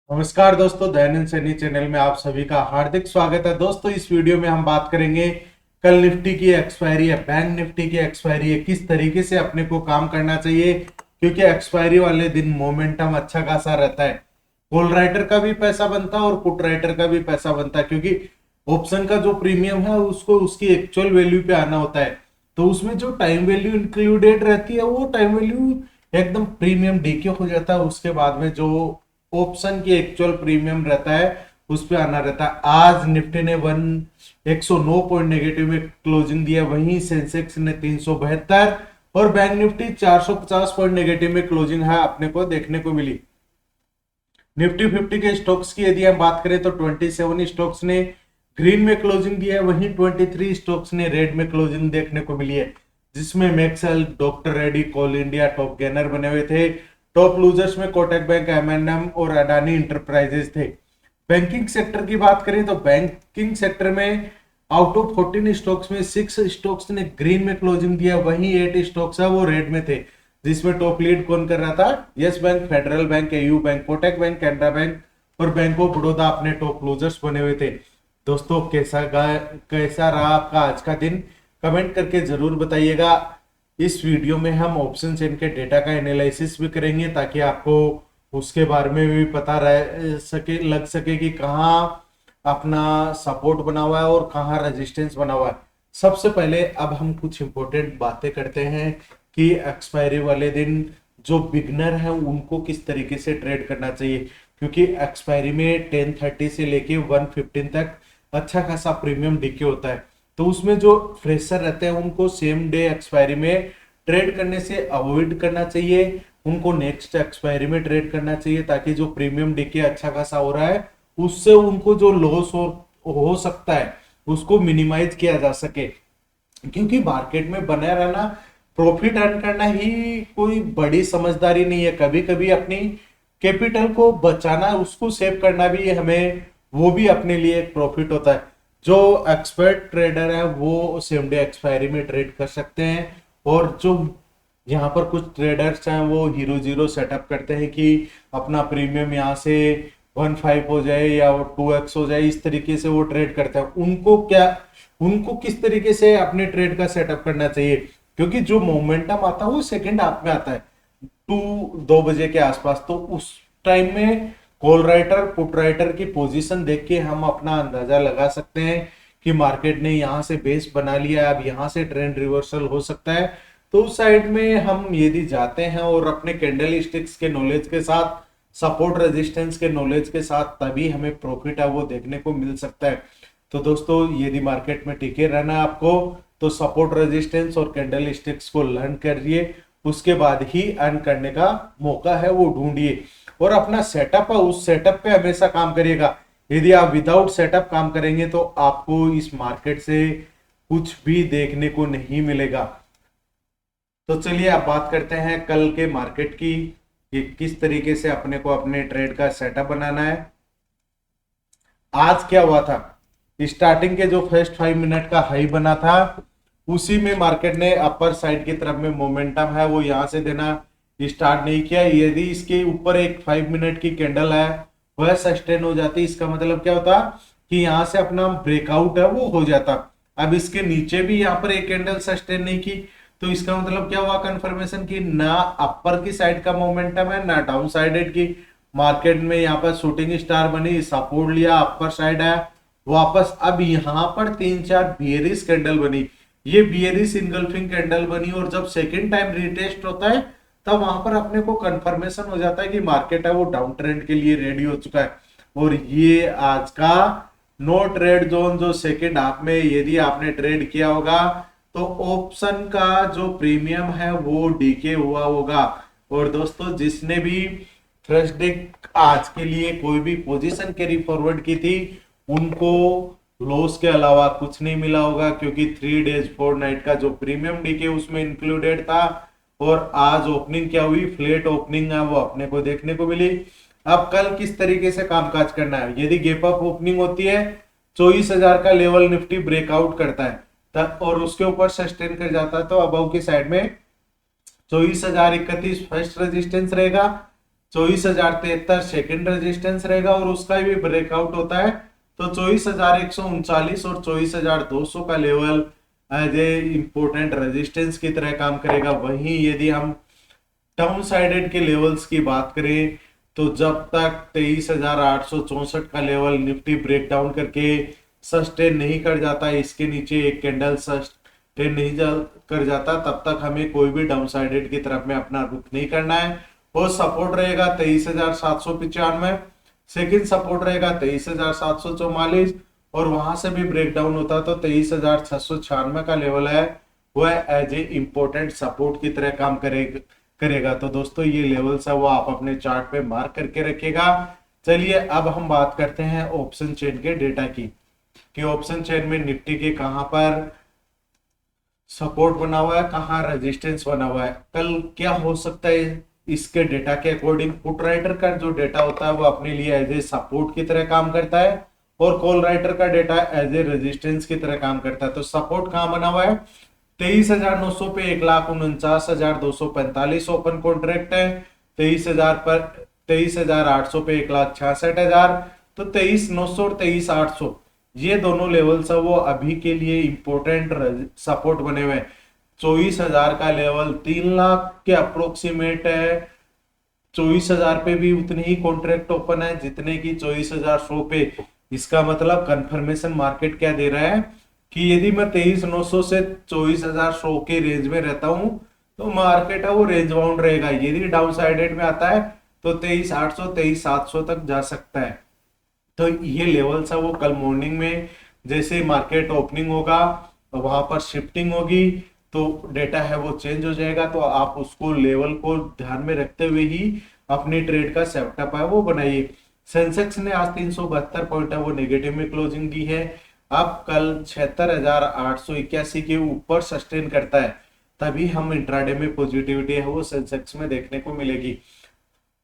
नमस्कार दोस्तों, दैनिक सैनी चैनल में आप सभी का हार्दिक स्वागत है। दोस्तों, इस वीडियो में हम बात करेंगे कल निफ्टी की एक्सपायरी है, बैंक निफ्टी की एक्सपायरी है, किस तरीके से अपने को काम करना चाहिए, क्योंकि एक्सपायरी वाले दिन मोमेंटम अच्छा खासा रहता है। कॉल राइटर का भी पैसा बनता है और पुट राइटर का भी पैसा बनता है, क्योंकि ऑप्शन का जो प्रीमियम है उसको उसकी एक्चुअल वैल्यू पे आना होता है। तो उसमें जो टाइम वैल्यू इंक्लूडेड रहती है वो टाइम वैल्यू एकदम प्रीमियम डीके हो जाता है। उसके बाद में जो ऑप्शन की एक्चुअल प्रीमियम रहता है उस पे आना रहता है। आज निफ्टी ने 109 पॉइंट नेगेटिव में क्लोजिंग दिया, वहीं सेंसेक्स ने 372 और बैंक निफ्टी 450 पॉइंट नेगेटिव में क्लोजिंग है अपने को देखने को मिली। निफ्टी 50 के स्टॉक्स की यदि हम बात करें तो 27 स्टॉक्स ने ग्रीन में क्लोजिंग दिया है, वहीं 23 स्टॉक्स ने रेड में क्लोजिंग देखने को मिली है, जिसमें मैक्सेल, डॉक्टर रेड्डी, कोल इंडिया टॉप गेनर बने हुए थे। टॉप लूजर्स में कोटक बैंक, एम&एम और अडानी इंटरप्राइजेस थे। बैंकिंग सेक्टर की बात करें तो बैंकिंग सेक्टर में आउट ऑफ 14 स्टॉक्स में 6 स्टॉक्स ने ग्रीन में क्लोजिंग दिया, वहीं 8 स्टॉक्स है वो रेड में थे, जिसमें टॉप लीड कौन कर रहा था? Yes bank, federal bank, AU bank, Kotak bank, Canara bank और बैंक ऑफ बड़ौदा अपने टॉप लूजर्स बने हुए थे। दोस्तों, कैसा रहा आपका आज का दिन? कमेंट करके जरूर बताइएगा। इस वीडियो में हम ऑप्शन चेन के डेटा का एनालिसिस भी करेंगे, ताकि आपको उसके बारे में भी पता लग सके कि कहाँ अपना सपोर्ट बना हुआ है और कहाँ रेजिस्टेंस बना हुआ है। सबसे पहले अब हम कुछ इंपॉर्टेंट बातें करते हैं कि एक्सपायरी वाले दिन जो बिगनर है उनको किस तरीके से ट्रेड करना चाहिए, क्योंकि एक्सपायरी में 10:30 से लेके 1:15 तक अच्छा खासा प्रीमियम डीके होता है। तो उसमें जो फ्रेशर रहते हैं उनको सेम डे एक्सपायरी में ट्रेड करने से अवॉइड करना चाहिए, उनको नेक्स्ट एक्सपायरी में ट्रेड करना चाहिए, ताकि जो प्रीमियम डीके अच्छा खासा हो रहा है उससे उनको जो लॉस हो सकता है उसको मिनिमाइज किया जा सके। क्योंकि मार्केट में बने रहना, प्रॉफिट अर्न करना ही कोई बड़ी समझदारी नहीं है। कभी कभी अपनी कैपिटल को बचाना, उसको सेव करना भी हमें, वो भी अपने लिए एक प्रॉफिट होता है। जो एक्सपर्ट ट्रेडर है वो सेम डे एक्सपायरी में ट्रेड कर सकते हैं, और जो यहाँ पर कुछ ट्रेडर्स हैं वो हीरो जीरो सेटअप करते हैं कि अपना प्रीमियम यहाँ से 1.5 हो जाए या 2x हो जाए, इस तरीके से वो ट्रेड करते हैं। उनको किस तरीके से अपने ट्रेड का सेटअप करना चाहिए, क्योंकि जो मोमेंटम आता है वो सेकंड हाफ में आता है 2 बजे के आसपास। तो उस टाइम में कॉल राइटर, पुट राइटर की पोजीशन देख के हम अपना अंदाजा लगा सकते हैं कि मार्केट ने यहाँ से बेस बना लिया, अब यहाँ से ट्रेंड रिवर्सल हो सकता है। तो उस साइड में हम यदि जाते हैं और अपने कैंडल स्टिक्स के नॉलेज के साथ, सपोर्ट रेजिस्टेंस के नॉलेज के साथ, तभी हमें प्रॉफिट है वो देखने को मिल सकता है। तो दोस्तों, यदि मार्केट में टिके रहना है आपको, तो सपोर्ट रेजिस्टेंस और कैंडल स्टिक्स को लर्न करिए, उसके बाद ही अर्न करने का मौका है वो ढूंढिए, और अपना सेटअप है उस सेटअप पे हमेशा काम करिएगा। यदि आप विदाउट सेटअप काम करेंगे तो आपको इस मार्केट से कुछ भी देखने को नहीं मिलेगा। तो चलिए अब बात करते हैं कल के मार्केट की, कि किस तरीके से अपने को अपने ट्रेड का सेटअप बनाना है। आज क्या हुआ था? स्टार्टिंग के जो फर्स्ट 5 मिनट का हाई बना था, उसी में मार्केट ने अपर साइड की तरफ में मोमेंटम है वो यहां से देना स्टार्ट नहीं किया। यदि इसके ऊपर एक 5 मिनट की कैंडल है वह सस्टेन हो जाती, इसका मतलब क्या होता कि यहां से अपना ब्रेकआउट है वो हो जाता। अब इसके नीचे भी यहाँ पर एक कैंडल सस्टेन नहीं की, तो इसका मतलब क्या हुआ? कंफर्मेशन की ना अपर की साइड का मोमेंटम है ना डाउन साइडेड की। मार्केट में यहाँ पर शूटिंग स्टार बनी, सपोर्ट लिया, अपर साइड है वापस। अब यहाँ पर 3-4 बियरिश कैंडल बनी, ये बियरिश इनगल्फिंग कैंडल बनी, और जब सेकेंड टाइम रिटेस्ट होता है तब वहां पर अपने को कंफर्मेशन हो जाता है कि मार्केट है वो डाउन ट्रेंड के लिए रेडी हो चुका है। और ये आज का नो ट्रेड जोन जो सेकेंड हाफ में यदि आपने ट्रेड किया होगा तो ऑप्शन का जो प्रीमियम है वो डीके हुआ होगा। और दोस्तों, जिसने भी थर्सडे आज के लिए कोई भी पोजीशन कैरी फॉरवर्ड की थी उनको लॉस के अलावा कुछ नहीं मिला होगा, क्योंकि 3 डेज 4 नाइट का जो प्रीमियम डीके उसमें इंक्लूडेड था। और आज ओपनिंग क्या हुई? फ्लैट ओपनिंग है वो अपने को देखने को मिली। अब कल किस तरीके से कामकाज करना है? यदि गैप अप ओपनिंग होती है, 24,000 का लेवल निफ्टी ब्रेकआउट करता है और उसके ऊपर सस्टेन कर जाता है, तो अबव की साइड में 24,031 फर्स्ट रेजिस्टेंस रहेगा, 24,073 सेकंड रेजिस्टेंस रहेगा और उसका भी ब्रेकआउट होता है तो 24,139 और 24,200 का level as a important resistance की तरह काम करेगा। वहीं यदि हम डाउन साइडेड के लेवल्स की बात करें तो जब तक 23,864 का लेवल निफ्टी ब्रेक डाउन करके सस्टेन नहीं कर जाता, इसके नीचे एक कैंडल सस्टेन नहीं कर जाता, तब तक हमें कोई भी डाउन साइडेड की तरफ में अपना रुख नहीं करना है। और सपोर्ट रहेगा 23,795, सेकंड सपोर्ट रहेगा 23,744 और वहां से भी ब्रेक डाउन होता तो 23,696 का लेवल है वह एज ए इंपोर्टेंट सपोर्ट की तरह काम करेगा। तो दोस्तों ये लेवल्स है वो आप अपने चार्ट पे मार्क करके रखिएगा। चलिए अब हम बात करते हैं ऑप्शन चेन के डेटा की, कि ऑप्शन चेन में निफ्टी के कहां पर सपोर्ट बना हुआ है, कहां रेजिस्टेंस बना हुआ है, कल क्या हो सकता है इसके डेटा के अकॉर्डिंग। पुट राइटर का जो डेटा होता है वो अपने लिए एज ए सपोर्ट की तरह काम करता है और कॉल राइटर का डेटा एज ए रेजिस्टेंस की तरह काम करता है। तो सपोर्ट कहां बना हुआ है 23,900 पे 1,49,245 ओपन कॉन्ट्रैक्ट है, 23,000 पर 23,800 पे 1,66,000, तो 23,900 और 23,800 ये दोनों लेवल्स है वो अभी के लिए इंपोर्टेंट सपोर्ट बने हुए हैं। 24,000 का लेवल 3 लाख के अप्रोक्सीमेट है, 24,000 पे भी उतने ही कॉन्ट्रैक्ट ओपन है जितने की 24,100 पे। इसका मतलब कंफर्मेशन मार्केट क्या दे रहा है कि यदि मैं 23,900 से 24,100 के रेंज में रहता हूं तो मार्केट है वो रेंज बाउंड रहेगा। यदि डाउन साइडेड में आता है तो 23,800 23,700 तक जा सकता है। तो ये लेवल्स है वो कल मॉर्निंग में जैसे मार्केट ओपनिंग होगा वहां पर शिफ्टिंग होगी तो डेटा है वो चेंज हो जाएगा। तो आप उसको लेवल को ध्यान में रखते हुए ही अपनी ट्रेड का सेटअप है वो बनाइए। सेंसेक्स ने आज 372 पॉइंट है वो नेगेटिव में क्लोजिंग दी है। अब कल 76,881 के ऊपर सस्टेन करता है तभी हम इंट्राडे में पॉजिटिविटी है वो सेंसेक्स में देखने को मिलेगी।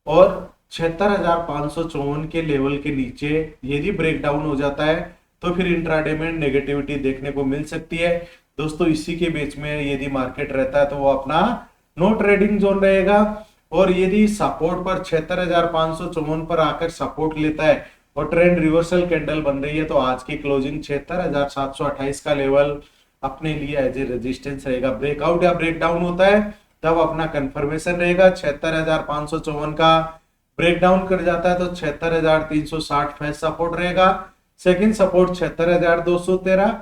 और 76,554 के लेवल के नीचे यदि ब्रेक डाउन हो जाता है तो फिर इंट्राडे में नेगेटिविटी देखने को मिल सकती है। दोस्तों इसी के बीच में यदि मार्केट रहता है तो वो अपना नो ट्रेडिंग जोन रहेगा। और यदि सपोर्ट पर 76,554 पर आकर सपोर्ट लेता है और ट्रेंड रिवर्सल कैंडल बन रही है तो आज की क्लोजिंग 76,728 का लेवल अपने लिए एज ए रेजिस्टेंस रहेगा। ब्रेकआउट या ब्रेक डाउन होता है तब अपना कंफर्मेशन रहेगा। 76,554 का ब्रेक डाउन कर जाता है तो 76,360 फर्स्ट सपोर्ट रहेगा, सेकंड सपोर्ट 76,213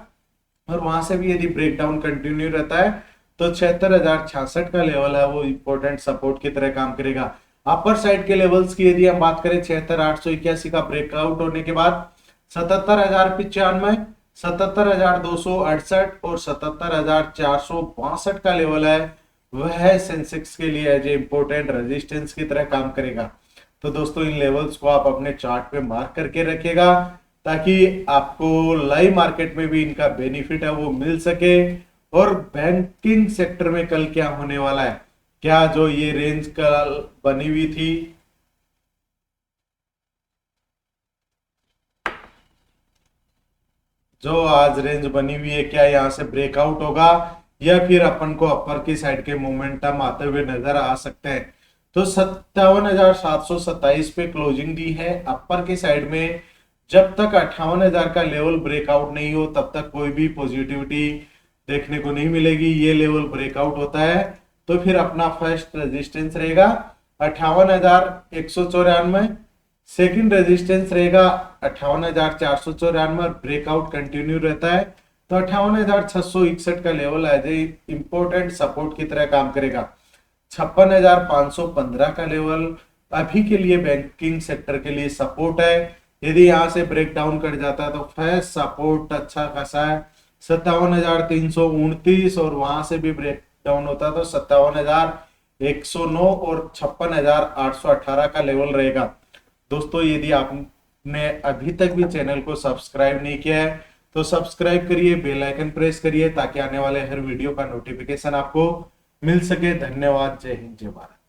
और वहां से भी यदि ब्रेक डाउन कंटिन्यू रहता है तो 76,066 का लेवल है वो इंपोर्टेंट सपोर्ट की तरह काम करेगा। अपर साइड के लेवल्स की यदि हम बात करें 76,881 का ब्रेकआउट होने के बाद 77,095, 77,268 और 77,462 का लेवल है वह सेंसेक्स के लिए एज ए इंपोर्टेंट रेजिस्टेंस की तरह काम करेगा। तो दोस्तों इन लेवल्स को आप अपने चार्ट पे मार्क करके रखिएगा ताकि आपको लाइव मार्केट में भी इनका बेनिफिट है वो मिल सके। और बैंकिंग सेक्टर में कल क्या होने वाला है, क्या जो ये रेंज कल बनी हुई थी जो आज रेंज बनी हुई है क्या यहाँ से ब्रेकआउट होगा या फिर अपन को अपर की साइड के मोमेंटम आते हुए नजर आ सकते हैं। तो 57,727 पे क्लोजिंग दी है अपर की साइड में। जब तक 58,000 का लेवल ब्रेकआउट नहीं हो तब तक कोई भी पॉजिटिविटी देखने को नहीं मिलेगी। ये लेवल ब्रेकआउट होता है तो फिर अपना फर्स्ट रेजिस्टेंस रहेगा 58,194, सेकंड रेजिस्टेंस रहेगा 58,494, ब्रेकआउट कंटिन्यू रहता है तो 58,661 का level as a important support की तरह काम करेगा। 56,515 का लेवल अभी के लिए बैंकिंग सेक्टर के लिए सपोर्ट है। यदि यहाँ से ब्रेक डाउन कर जाता है तो फर्स्ट सपोर्ट अच्छा खासा है 57,329 और वहां से भी ब्रेक डाउन होता है तो 57,109 और 56,818 का लेवल रहेगा। दोस्तों यदि आपने अभी तक भी चैनल को सब्सक्राइब नहीं किया है तो सब्सक्राइब करिए, बेल आइकन प्रेस करिए ताकि आने वाले हर वीडियो का नोटिफिकेशन आपको मिल सके। धन्यवाद। जय हिंद, जय भारत।